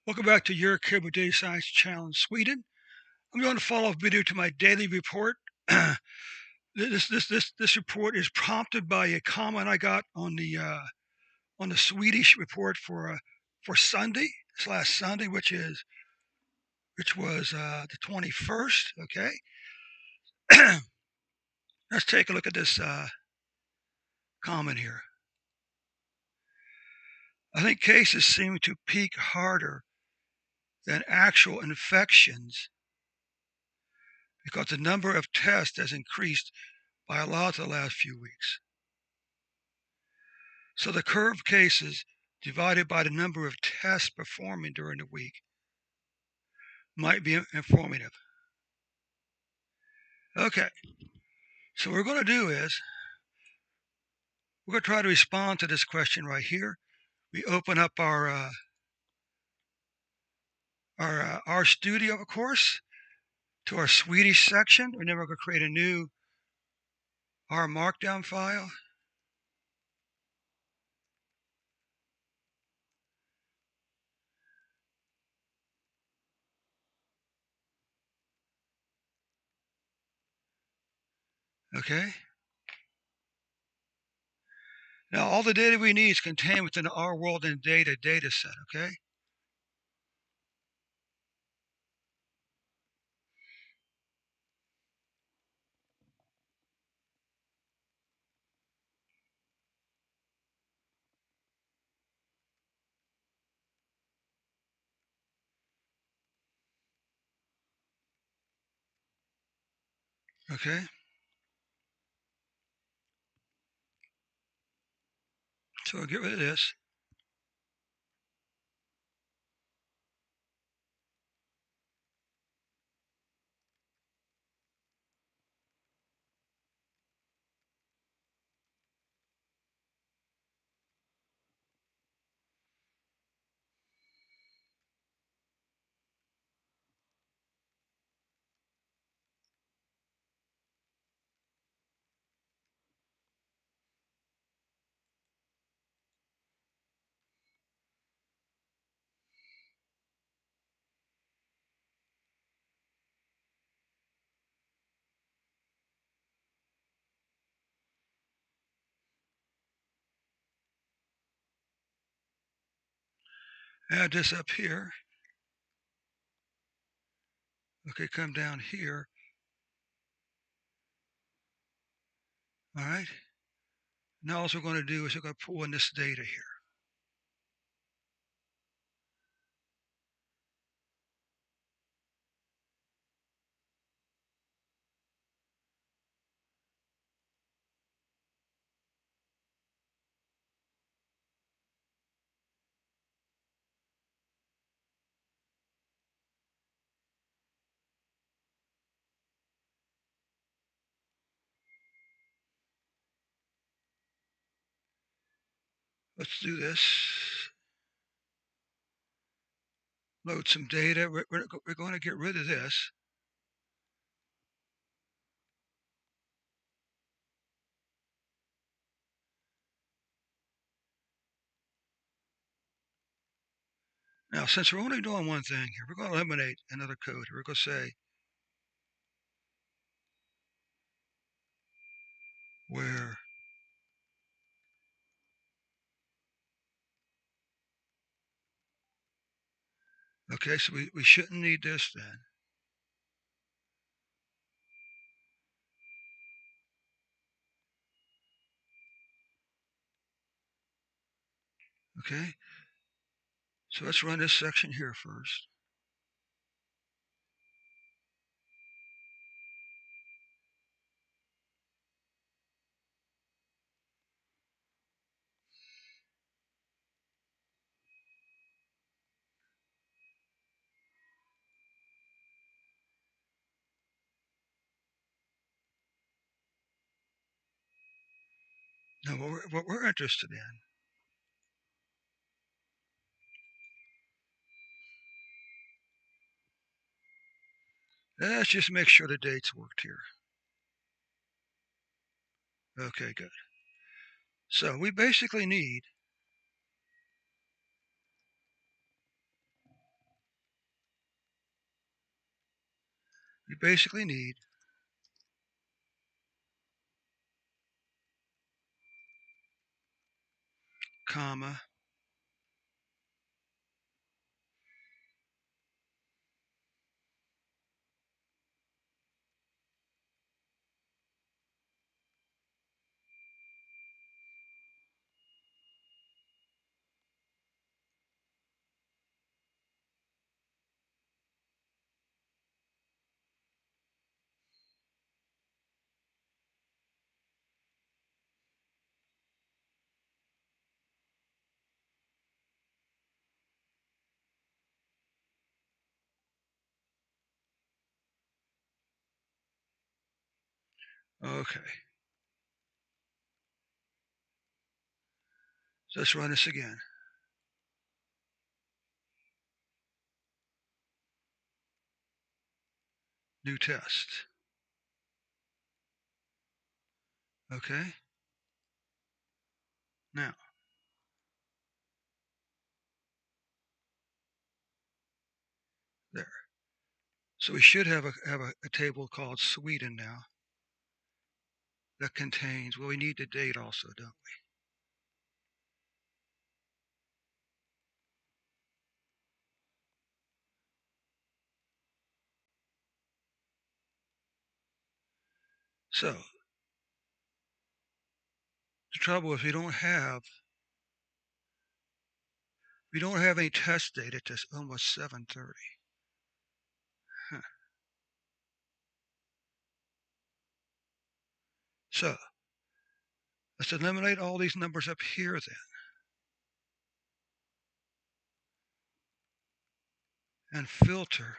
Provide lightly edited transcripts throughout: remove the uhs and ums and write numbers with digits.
Welcome back to your cariboudatascience channel in Sweden. I'm going to follow a video to my daily report. This report is prompted by a comment I got on the Swedish report for Sunday, this last Sunday, which was the 21st. Okay, let's take a look at this comment here. I think cases seem to peak harder than actual infections because the number of tests has increased by a lot the last few weeks. So the curve cases divided by the number of tests performing during the week might be informative. Okay, so what we're going to do is we're going to try to respond to this question right here. We open up our studio, of course, to our Swedish section, and then we're going to create a new R markdown file. Okay. Now all the data we need is contained within the R world and data set. Okay. Okay. So I'll get rid of this. Add this up here. Okay, come down here. All right. Now all we're going to do is we're going to pull in this data here. Let's do this. Load some data. We're going to get rid of this. Now, since we're only doing one thing here, we're going to eliminate another code. We're going to say where okay, so we shouldn't need this then. Okay, so let's run this section here first. Now, what we're interested in, let's just make sure the dates worked here. Okay, good. So we basically need You basically need comma, okay. So let's run this again. New test. Okay. Now, there. So we should have a table called Sweden now that contains, well, we need the date also, don't we? So the trouble is we don't have any test data to almost 7:30. Huh. So let's eliminate all these numbers up here then, and filter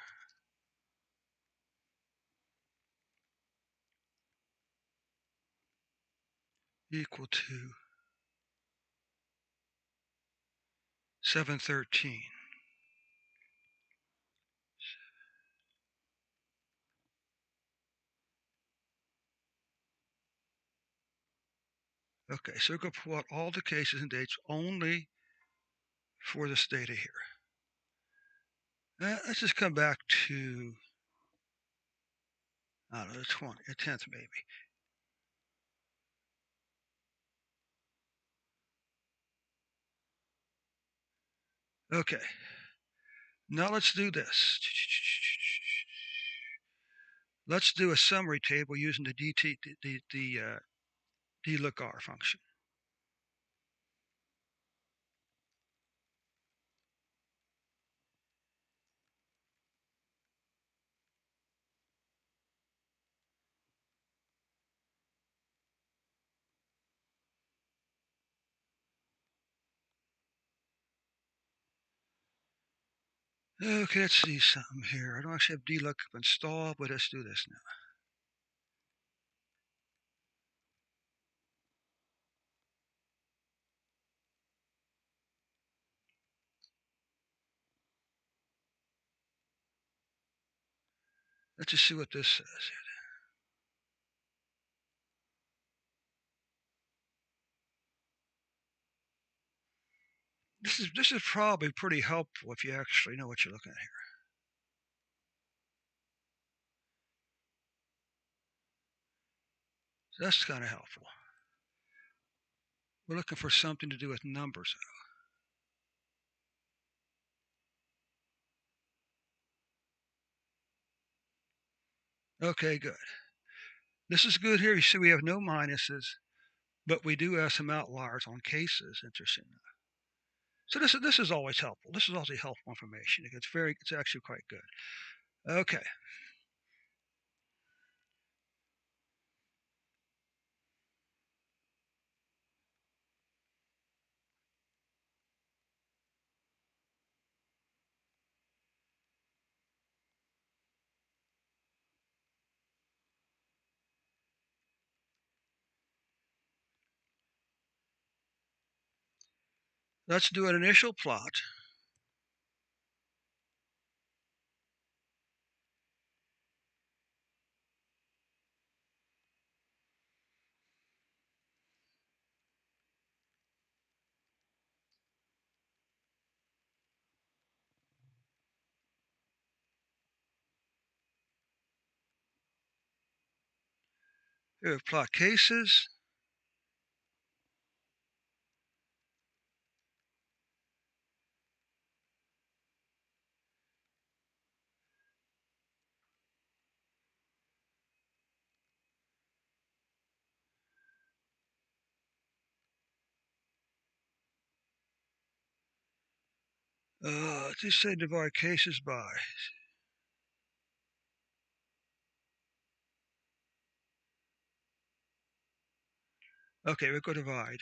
equal to 7:13. Okay, so we're going to pull out all the cases and dates only for this data here. Let's just come back to, I don't know, the 10th maybe. Okay, now let's do this. Let's do a summary table using the dlookur function. Okay, let's see something here. I don't actually have dlookup installed, but let's do this now. Let's just see what this says. This is probably pretty helpful if you actually know what you're looking at here. So that's kind of helpful. We're looking for something to do with numbers. Okay, good. This is good here. You see we have no minuses, but we do have some outliers on cases. Interesting. So this is always helpful. This is also helpful information. It's actually quite good. Okay. Let's do an initial plot. Here, plot cases. Just say divide cases by. Okay, we'll go divide.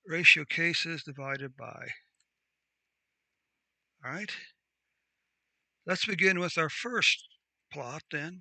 Ratio cases divided by. All right. Let's begin with our first plot then.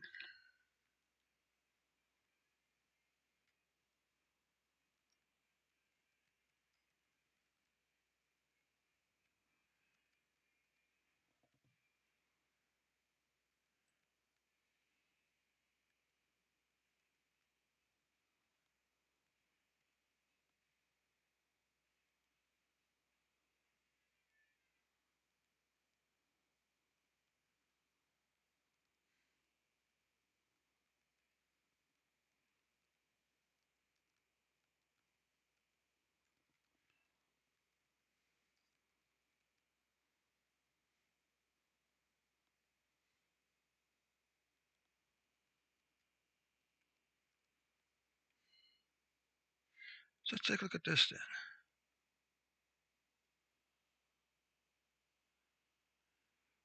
So let's take a look at this then.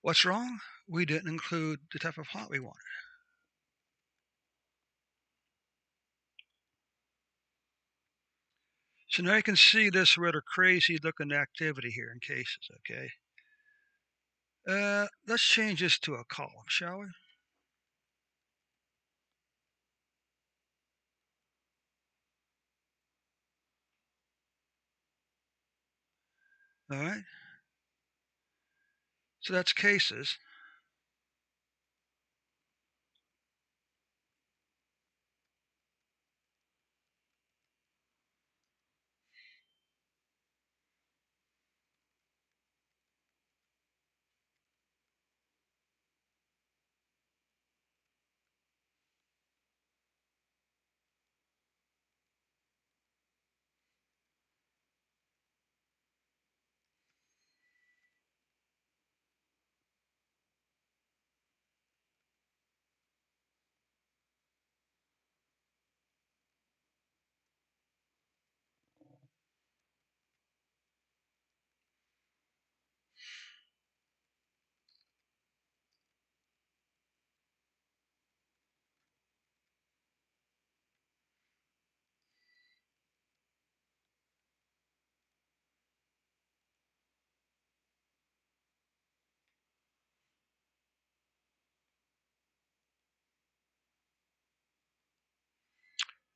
What's wrong? We didn't include the type of plot we wanted. So now you can see this rather crazy looking activity here in cases, okay? Let's change this to a column, shall we? All right. So that's cases.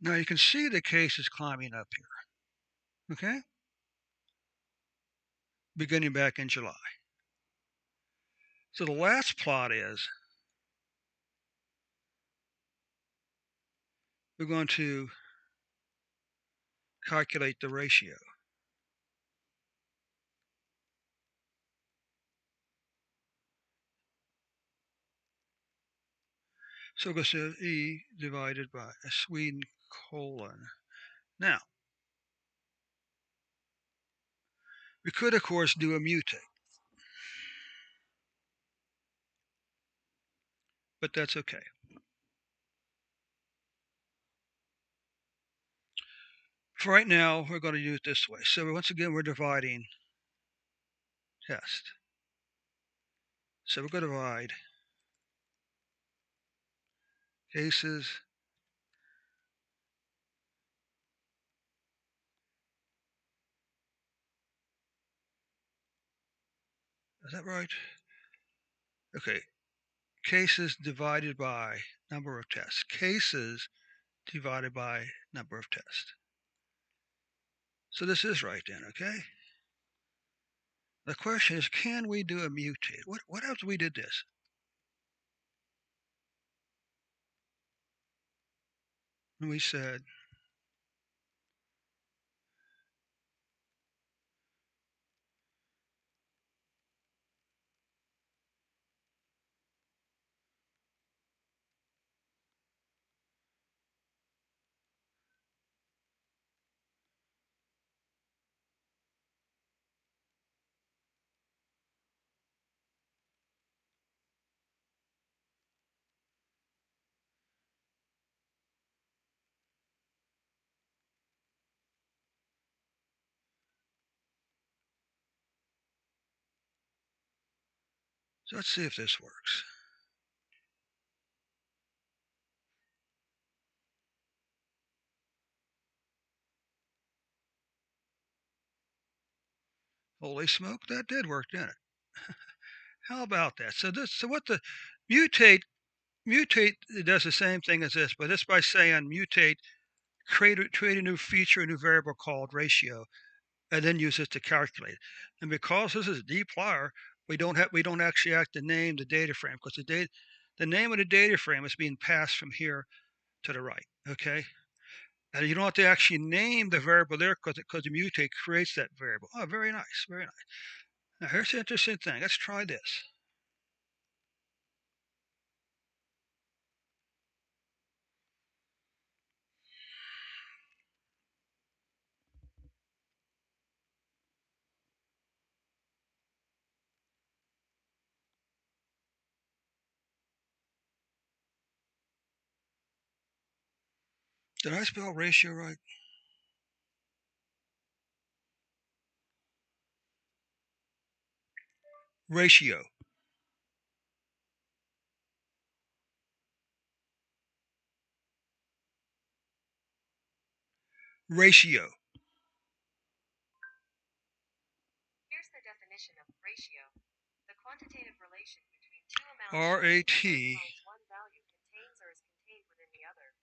Now you can see the cases climbing up here, okay? Beginning back in July. So the last plot is we're going to calculate the ratio. So we're going to say E divided by a Sweden colon. Now, we could, of course, do a mutate, but that's okay. For right now, we're going to do it this way. So once again, we're dividing test. So we're going to divide cases is that right? Okay. Cases divided by number of tests. Cases divided by number of tests. So this is right then, okay? The question is, can we do a mutate? What if we did this? And we said, So let's see if this works. Holy smoke, that did work, didn't it? How about that? So what the mutate it does the same thing as this, but this by saying mutate, create a new feature, a new variable called ratio, and then use it to calculate. And because this is dplyr, we don't actually have to name the data frame because the name of the data frame is being passed from here to the right. Okay. And you don't have to actually name the variable there because the mutate creates that variable. Oh, very nice, very nice. Now here's the interesting thing. Let's try this. Did I spell ratio right? Ratio. Ratio. Here's the definition of ratio. The quantitative relation between two amounts RAT one value contains or is contained within the other.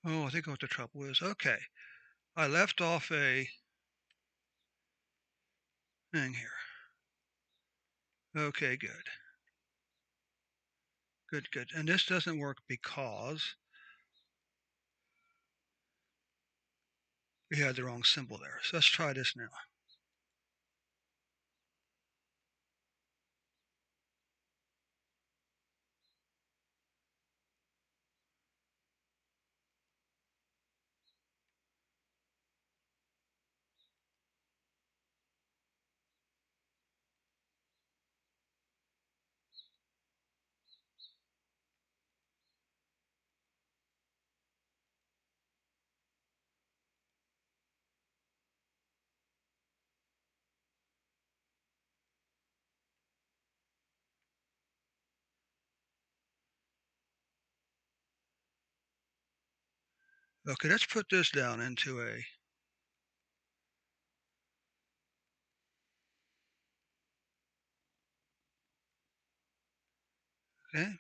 Oh, I think what the trouble is. Okay. I left off a thing here. Okay, good. Good, good. And this doesn't work because we had the wrong symbol there. So let's try this now. Okay, let's put this down into a. Okay.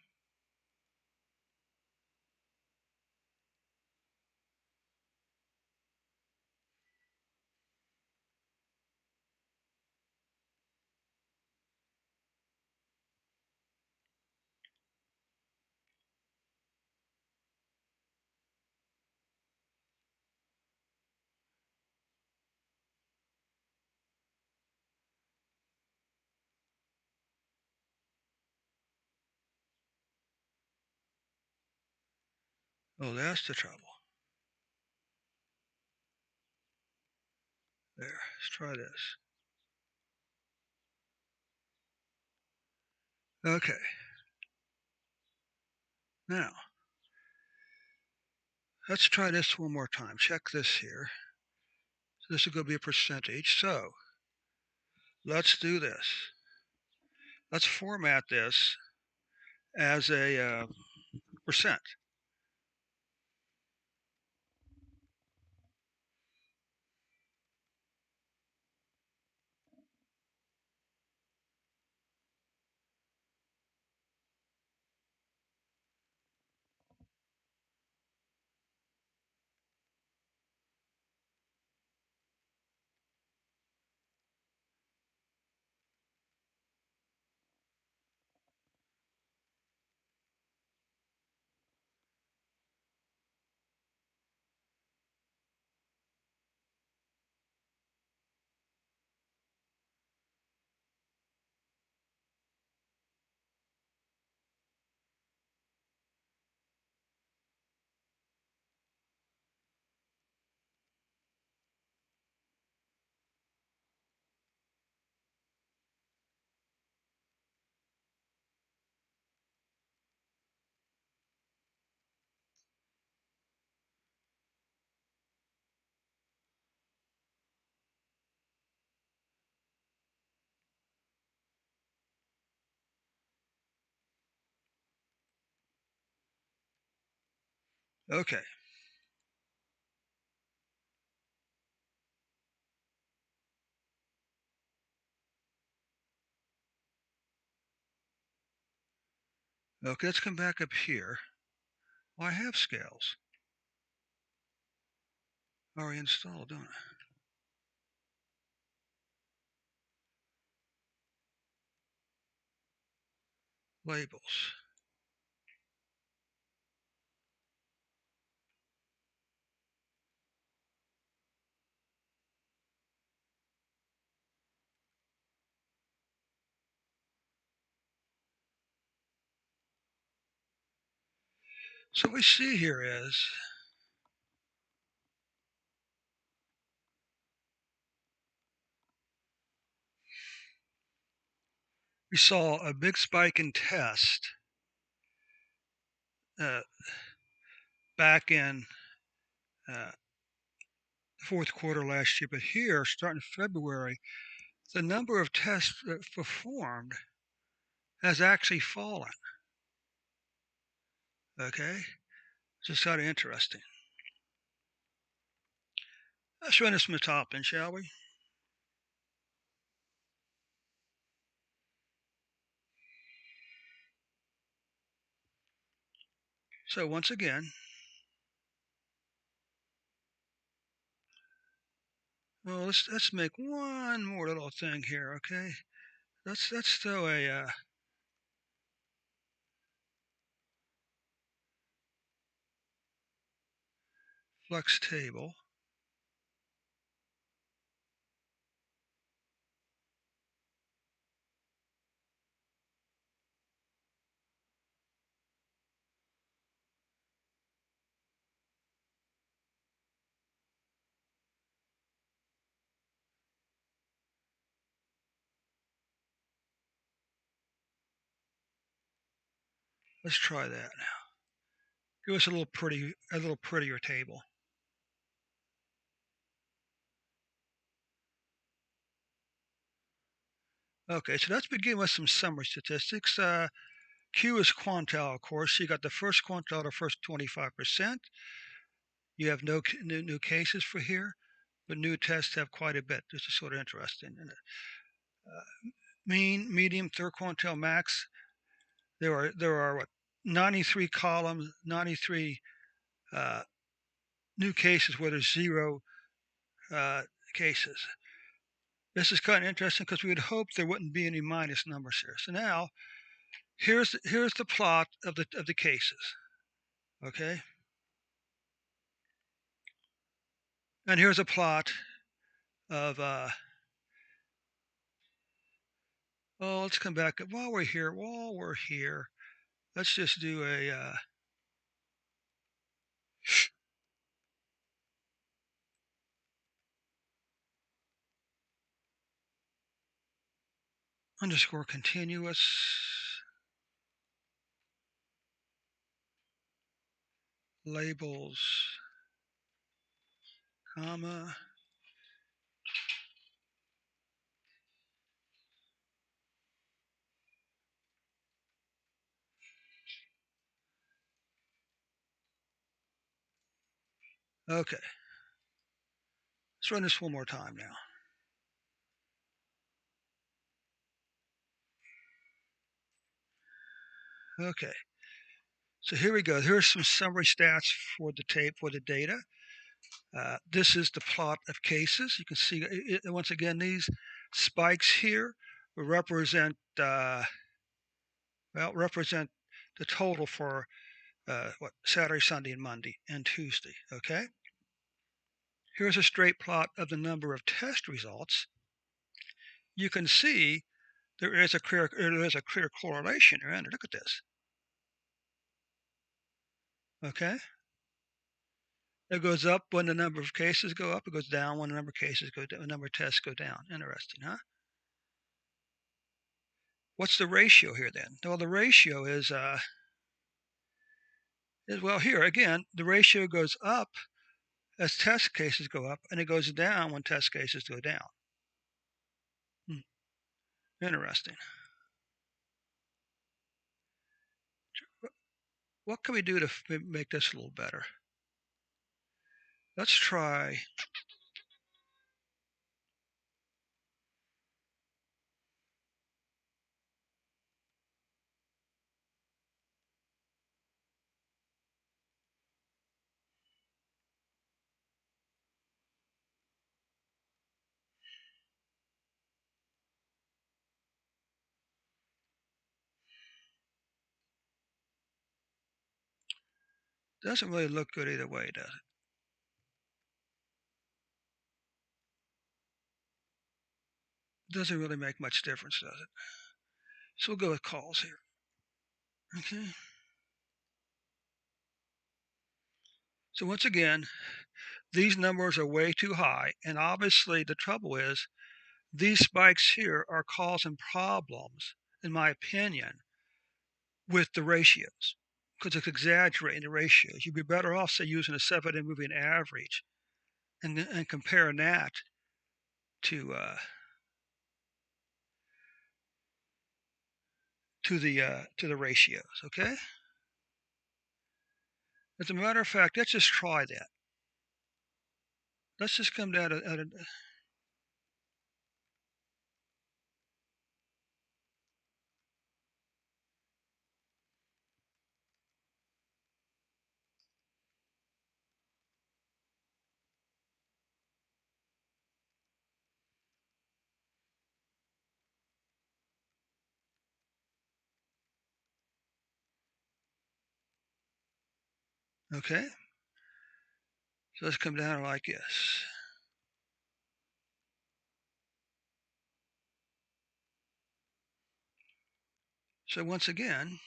Oh, that's the trouble. There. Let's try this. Okay. Now, let's try this one more time. Check this here. So this is going to be a percentage. So let's do this. Let's format this as a percent. Okay. Okay, let's come back up here. Well, I have scales already installed, don't I? Labels. So what we see here is we saw a big spike in test uh, back in uh, the fourth quarter last year, but here, starting February, the number of tests performed has actually fallen. Okay, just kind of interesting. Let's run this from the top then, shall we? So once again, well, let's make one more little thing here, okay? Let's throw a flux table. Let's try that now. Give us a little prettier table. Okay, so let's begin with some summary statistics. Q is quantile, of course. You got the first quantile, the first 25%. You have no new cases for here, but new tests have quite a bit. This is sort of interesting. And mean, medium, third quantile, max. There are what 93 columns, 93 uh, new cases where there's zero uh, cases. This is kind of interesting because we would hope there wouldn't be any minus numbers here. So now here's the plot of the cases. Okay, and here's a plot of oh, let's come back while we're here. While we're here, let's just do a underscore continuous labels, comma. Okay, let's run this one more time now. Okay, so here we go. Here's some summary stats for the tape for the data. This is the plot of cases. You can see once again these spikes here represent represent the total for what Saturday, Sunday, and Monday and Tuesday. Okay. Here's a straight plot of the number of test results. You can see there is a clear correlation around it. Look at this. Okay. It goes up when the number of cases go up. It goes down when the number of cases go down. The number of tests go down. Interesting, huh? What's the ratio here then? Well, the ratio is well here again. The ratio goes up as test cases go up, and it goes down when test cases go down. Interesting. What can we do to make this a little better? Let's try. Doesn't really look good either way, does it? Doesn't really make much difference, does it? So we'll go with calls here. Okay. So once again, these numbers are way too high, and obviously the trouble is these spikes here are causing problems, in my opinion, with the ratios because it's exaggerating the ratios. You'd be better off, say, using a 7-day moving average and comparing that to to the ratios. Okay. As a matter of fact, let's just try that. Let's just come down to okay. So let's come down like this. So once again,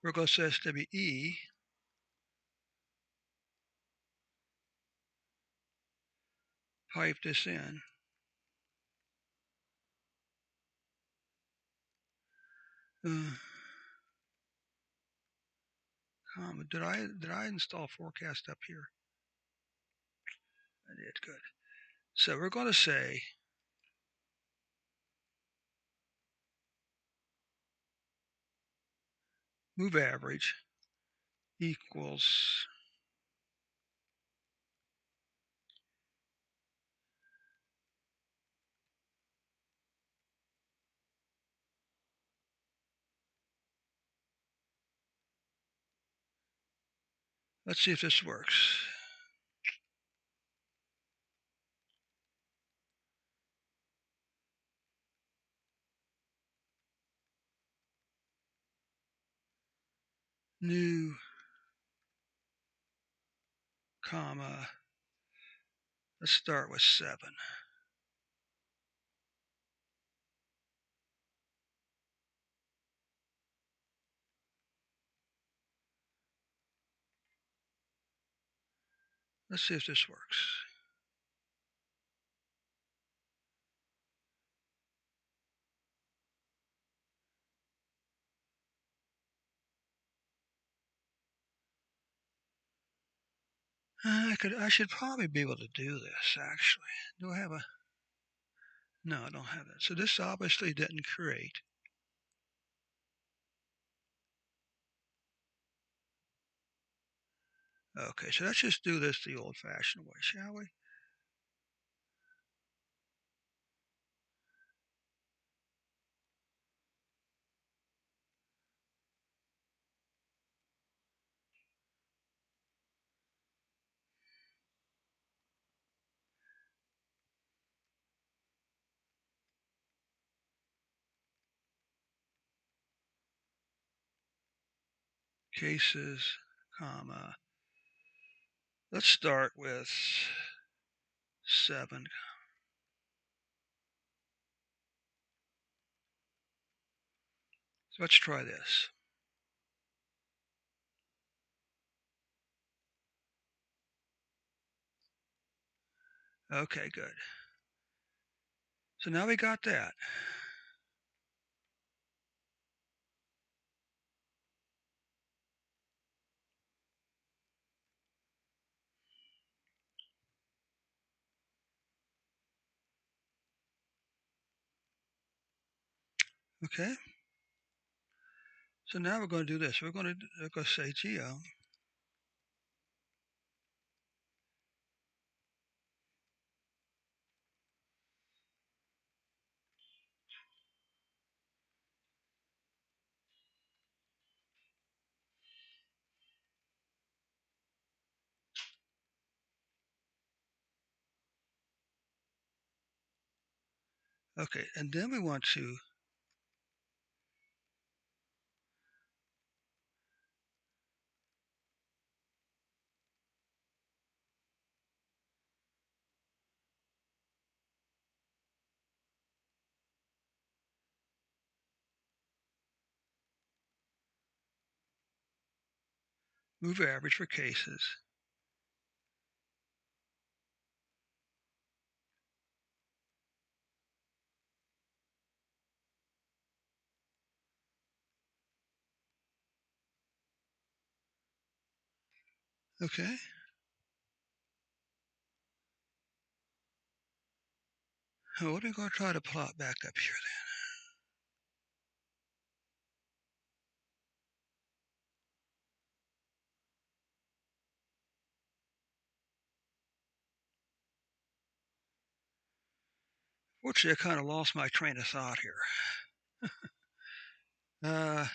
we're going to say SWE pipe this in. Uh, did I install forecast up here? I did. Good. So we're going to say move average equals Let's see if this works. New, comma. Let's start with 7. Let's see if this works. I should probably be able to do this, actually. Do I have a... No, I don't have that. So this obviously didn't create. Okay, so let's just do this the old-fashioned way, shall we? Cases, comma. Let's start with 7. So let's try this. Okay, good. So now we got that. Okay. So now we're going to do this. We're going to say geo. Okay, and then we want to... move average for cases. Okay. What are we going to try to plot back up here then? Fortunately, I kind of lost my train of thought here. Uh,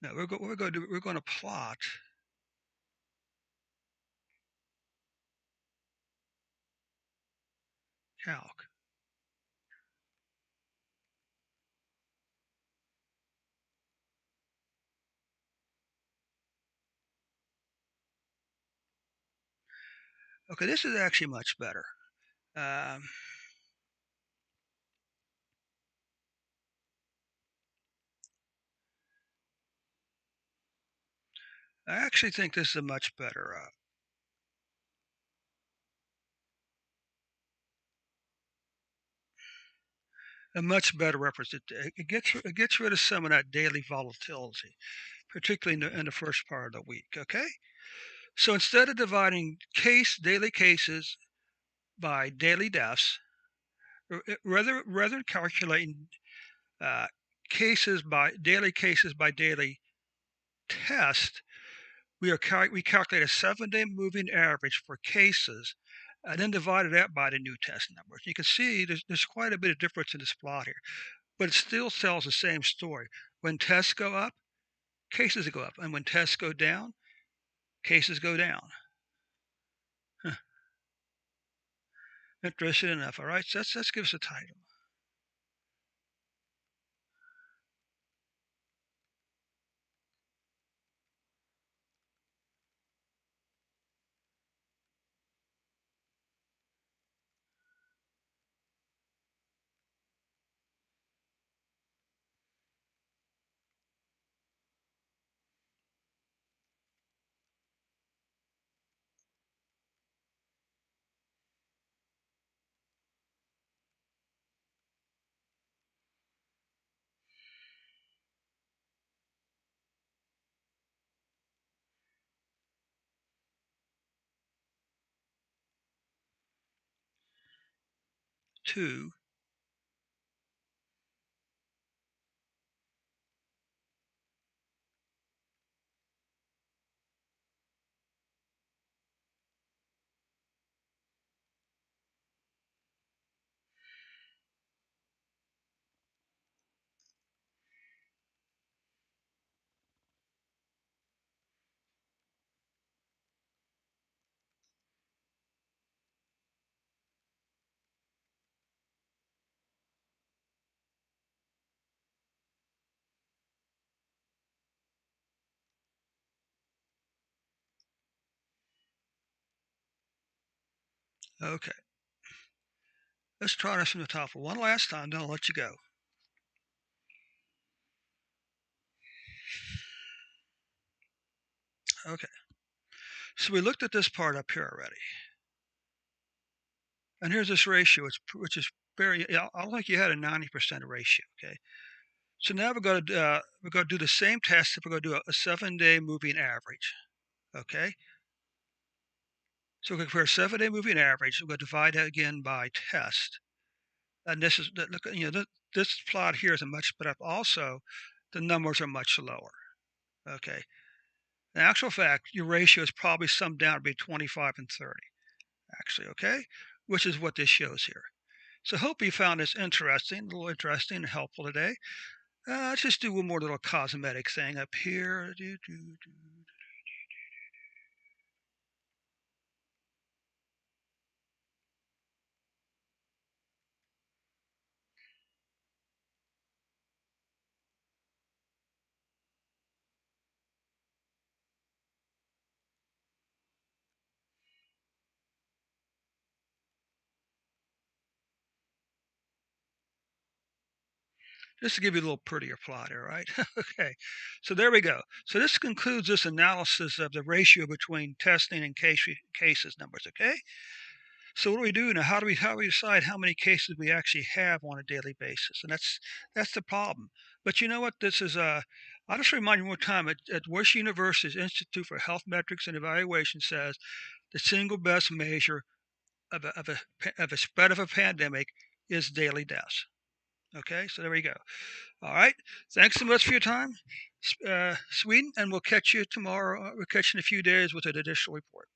no, we're going to plot calc. Okay, this is actually much better. Um, I actually think this is a much better representation. It gets rid of some of that daily volatility, particularly in the first part of the week. Okay, so instead of dividing daily cases by daily deaths, rather than calculating uh, cases by daily test, we calculate a 7-day moving average for cases, and then divided that by the new test numbers. You can see there's quite a bit of difference in this plot here. but it still tells the same story. When tests go up, cases go up, and when tests go down, cases go down. Huh. Interesting enough. All right, so let's give us a title. Two. Okay. Let's try this from the top one last time, then I'll let you go. Okay. So we looked at this part up here already. And here's this ratio, which is very, I don't think you had a 90% ratio, okay? So now we're going to do the same test if we're going to do a 7-day moving average, okay? So we're going to compare 7-day moving average. We're going to divide that again by test. And this is, look, this plot here is a much better. Also, the numbers are much lower, okay? In actual fact, your ratio is probably summed down to be 25 and 30, actually, okay? Which is what this shows here. So hope you found this interesting, a little interesting and helpful today. Let's just do one more little cosmetic thing up here. Just to give you a little prettier plot here, right? Okay, so there we go. So this concludes this analysis of the ratio between testing and cases numbers, okay? So what do we do now? How do we decide how many cases we actually have on a daily basis? And that's the problem. But you know what? This is I'll just remind you one more time. At Worcester University's Institute for Health Metrics and Evaluation says the single best measure of a spread of a pandemic is daily deaths. Okay, so there we go. All right. Thanks so much for your time, Sweden, and we'll catch you tomorrow. We'll catch you in a few days with an additional report.